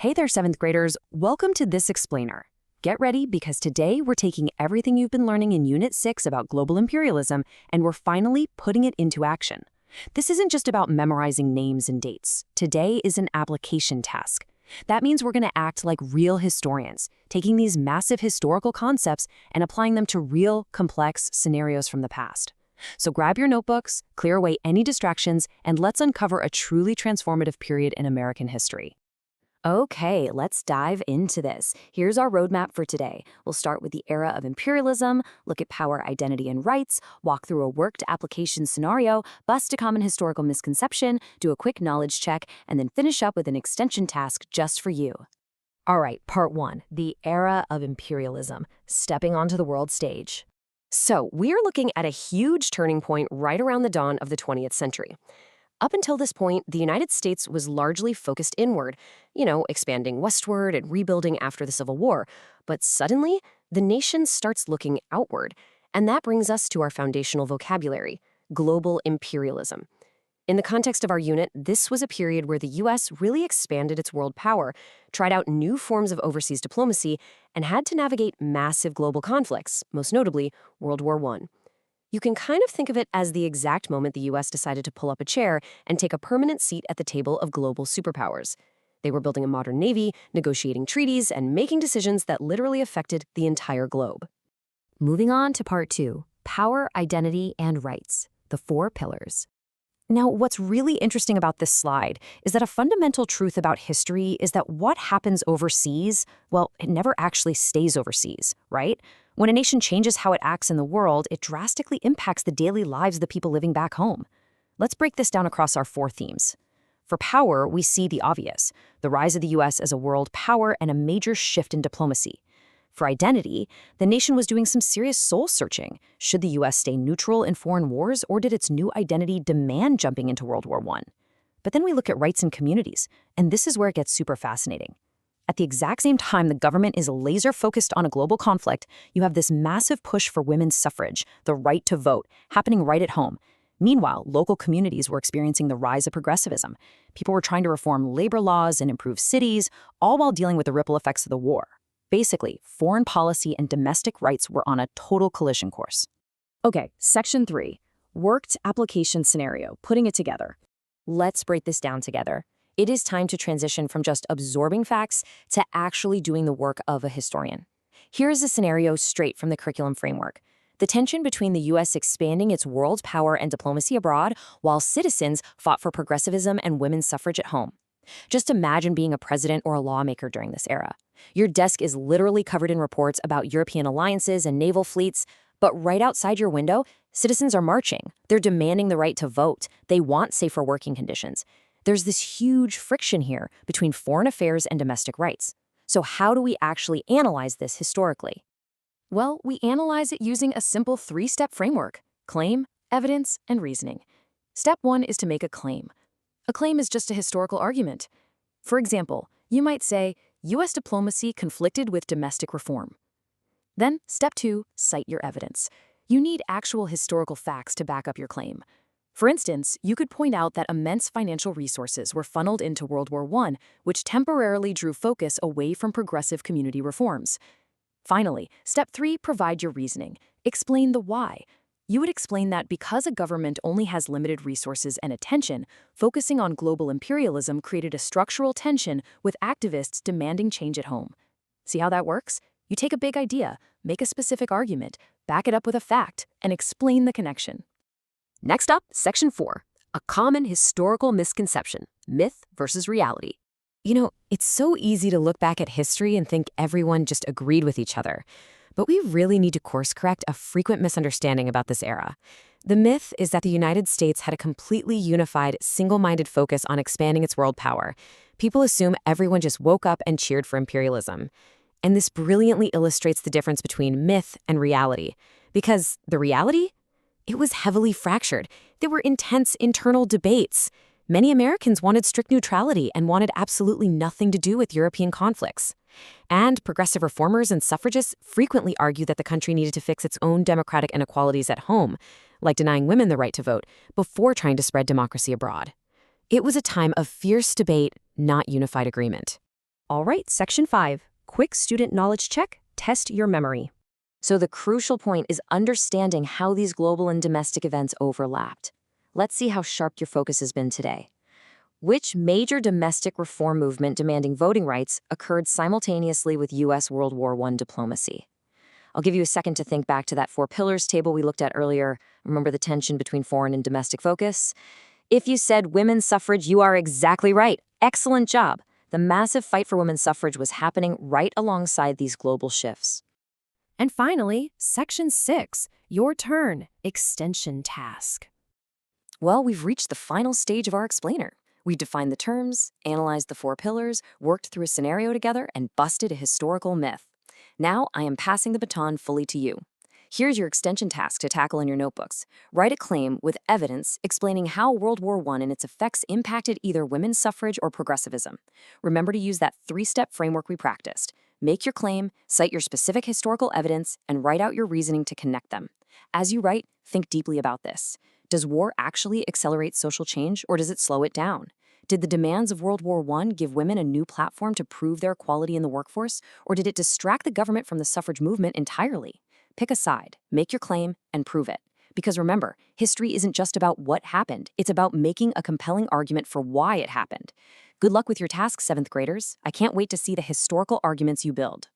Hey there, 7th graders. Welcome to this explainer. Get ready because today we're taking everything you've been learning in Unit 6 about global imperialism and we're finally putting it into action. This isn't just about memorizing names and dates. Today is an application task. That means we're going to act like real historians, taking these massive historical concepts and applying them to real, complex scenarios from the past. So grab your notebooks, clear away any distractions, and let's uncover a truly transformative period in American history. Okay, let's dive into this. Here's our roadmap for today. We'll start with the era of imperialism, look at power, identity, and rights, walk through a worked application scenario, bust a common historical misconception, do a quick knowledge check, and then finish up with an extension task just for you. All right, part 1, the era of imperialism, stepping onto the world stage. So, we are looking at a huge turning point right around the dawn of the 20th century. Up until this point, the United States was largely focused inward, expanding westward and rebuilding after the Civil War. But suddenly, the nation starts looking outward. And that brings us to our foundational vocabulary, global imperialism. In the context of our unit, this was a period where the U.S. really expanded its world power, tried out new forms of overseas diplomacy, and had to navigate massive global conflicts, most notably World War I. You can kind of think of it as the exact moment the U.S. decided to pull up a chair and take a permanent seat at the table of global superpowers. They were building a modern navy, negotiating treaties, and making decisions that literally affected the entire globe. Moving on to part 2, power, identity, and rights, the 4 pillars. Now, what's really interesting about this slide is that a fundamental truth about history is that what happens overseas, well, it never actually stays overseas, right? When a nation changes how it acts in the world, it drastically impacts the daily lives of the people living back home. Let's break this down across our 4 themes. For power, we see the obvious, the rise of the U.S. as a world power and a major shift in diplomacy. For identity, the nation was doing some serious soul-searching. Should the U.S. stay neutral in foreign wars, or did its new identity demand jumping into World War I? But then we look at rights and communities, and this is where it gets super fascinating. At the exact same time the government is laser-focused on a global conflict, you have this massive push for women's suffrage, the right to vote, happening right at home. Meanwhile, local communities were experiencing the rise of progressivism. People were trying to reform labor laws and improve cities, all while dealing with the ripple effects of the war. Basically, foreign policy and domestic rights were on a total collision course. Okay, section 3, worked application scenario, putting it together. Let's break this down together. It is time to transition from just absorbing facts to actually doing the work of a historian. Here is a scenario straight from the curriculum framework. The tension between the U.S. expanding its world power and diplomacy abroad, while citizens fought for progressivism and women's suffrage at home. Just imagine being a president or a lawmaker during this era. Your desk is literally covered in reports about European alliances and naval fleets, but right outside your window, citizens are marching. They're demanding the right to vote. They want safer working conditions. There's this huge friction here between foreign affairs and domestic rights. So how do we actually analyze this historically? Well, we analyze it using a simple 3-step framework: claim, evidence, and reasoning. Step 1 is to make a claim. A claim is just a historical argument. For example, you might say, U.S. diplomacy conflicted with domestic reform. Then, step 2, cite your evidence. You need actual historical facts to back up your claim. For instance, you could point out that immense financial resources were funneled into World War I, which temporarily drew focus away from progressive community reforms. Finally, step 3, provide your reasoning. Explain the why. You would explain that because a government only has limited resources and attention, focusing on global imperialism created a structural tension with activists demanding change at home. See how that works? You take a big idea, make a specific argument, back it up with a fact, and explain the connection. Next up, section 4, a common historical misconception, myth versus reality. It's so easy to look back at history and think everyone just agreed with each other. But we really need to course-correct a frequent misunderstanding about this era. The myth is that the United States had a completely unified, single-minded focus on expanding its world power. People assume everyone just woke up and cheered for imperialism. And this brilliantly illustrates the difference between myth and reality. Because the reality? It was heavily fractured. There were intense internal debates. Many Americans wanted strict neutrality and wanted absolutely nothing to do with European conflicts. And progressive reformers and suffragists frequently argued that the country needed to fix its own democratic inequalities at home, like denying women the right to vote, before trying to spread democracy abroad. It was a time of fierce debate, not unified agreement. All right, Section 5. Quick student knowledge check. Test your memory. So the crucial point is understanding how these global and domestic events overlapped. Let's see how sharp your focus has been today. Which major domestic reform movement demanding voting rights occurred simultaneously with U.S. World War I diplomacy? I'll give you a second to think back to that four pillars table we looked at earlier. Remember the tension between foreign and domestic focus? If you said women's suffrage, you are exactly right. Excellent job. The massive fight for women's suffrage was happening right alongside these global shifts. And finally, Section 6, your turn, extension task. Well, we've reached the final stage of our explainer. We've defined the terms, analyzed the four pillars, worked through a scenario together, and busted a historical myth. Now, I am passing the baton fully to you. Here's your extension task to tackle in your notebooks. Write a claim with evidence explaining how World War I and its effects impacted either women's suffrage or progressivism. Remember to use that three-step framework we practiced. Make your claim, cite your specific historical evidence, and write out your reasoning to connect them. As you write, think deeply about this. Does war actually accelerate social change, or does it slow it down? Did the demands of World War I give women a new platform to prove their equality in the workforce, or did it distract the government from the suffrage movement entirely? Pick a side, make your claim, and prove it. Because remember, history isn't just about what happened, it's about making a compelling argument for why it happened. Good luck with your task, 7th graders. I can't wait to see the historical arguments you build.